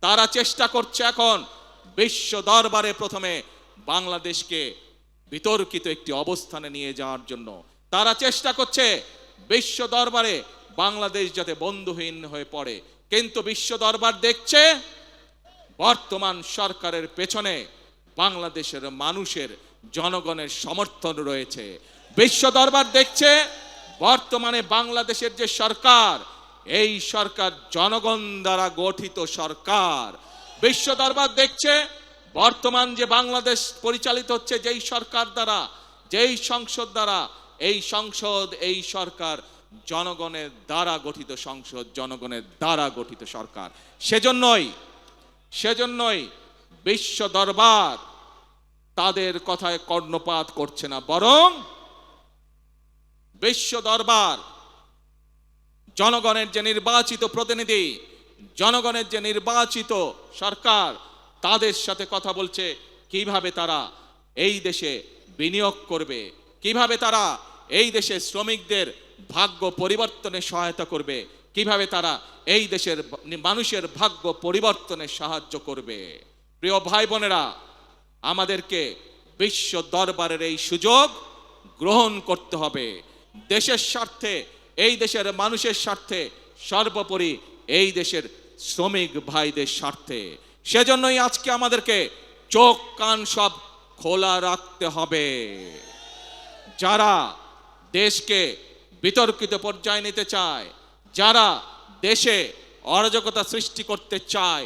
তারা চেষ্টা করছে এখন বিশ্ব দরবারে প্রথমে বাংলাদেশকে বিতর্কিত একটি অবস্থানে নিয়ে যাওয়ার জন্য। তারা চেষ্টা করছে বিশ্ব দরবারে বাংলাদেশ যাতে বন্ধুহীন হয়ে পড়ে। কিন্তু বিশ্ব দরবার দেখছে বর্তমান সরকারের পেছনে বাংলাদেশের মানুষের, জনগণের সমর্থন রয়েছে। বিশ্ব দরবার দেখছে বর্তমানে বাংলাদেশের যে সরকার, এই সরকার জনগণ দ্বারা গঠিত সরকার। বিশ্ব দরবার দেখছে বর্তমান যে বাংলাদেশ পরিচালিত হচ্ছে যেই সরকার দ্বারা, যেই সংসদ দ্বারা, এই সংসদ, এই সরকার জনগণের দ্বারা গঠিত সংসদ, জনগণের দ্বারা গঠিত সরকার। সেজন্যই বিশ্ব দরবার তাদের কথায় কর্ণপাত করছে না, বরং বিশ্ব দরবার জনগণের যে নির্বাচিত প্রতিনিধি, জনগণের যে নির্বাচিত সরকার, তাদের সাথে কথা বলছে কিভাবে তারা এই দেশে বিনিয়োগ করবে, কিভাবে তারা এই দেশে শ্রমিকদের ভাগ্য পরিবর্তনে সহায়তা করবে, কিভাবে তারা এই দেশের মানুষের ভাগ্য পরিবর্তনে সাহায্য করবে। প্রিয় ভাই বোনেরা, আমাদেরকে বিশ্ব দরবারের এই সুযোগ গ্রহণ করতে হবে। দেশের স্বার্থে, এই দেশের মানুষের স্বার্থে, সর্বোপরি এই দেশের শ্রমিক ভাইদের স্বার্থে। সেজন্যই আজকে আমাদেরকে চোখ কান সব খোলা রাখতে হবে। যারা দেশকে বিতর্কিত পর্যায়ে নিতে চায়, যারা দেশে অরাজকতা সৃষ্টি করতে চায়,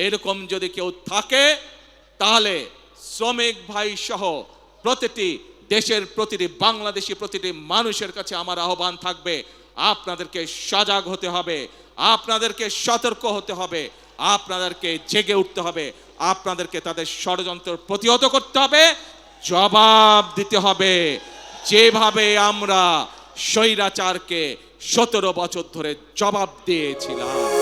এরকম যদি কেউ থাকে, তাহলে শ্রমিক ভাই সহ প্রতিটি দেশের প্রতিটি বাংলাদেশি প্রতিটি মানুষের কাছে আমার আহ্বান থাকবে, আপনাদেরকে সজাগ হতে হবে, আপনাদেরকে সতর্ক হতে হবে, আপনাদেরকে জেগে উঠতে হবে, আপনাদেরকে তাদের ষড়যন্ত্র প্রতিহত করতে হবে, জবাব দিতে হবে। যেভাবে আমরা স্বৈরাচারকে 17 বছর ধরে জবাব দিয়েছিলাম।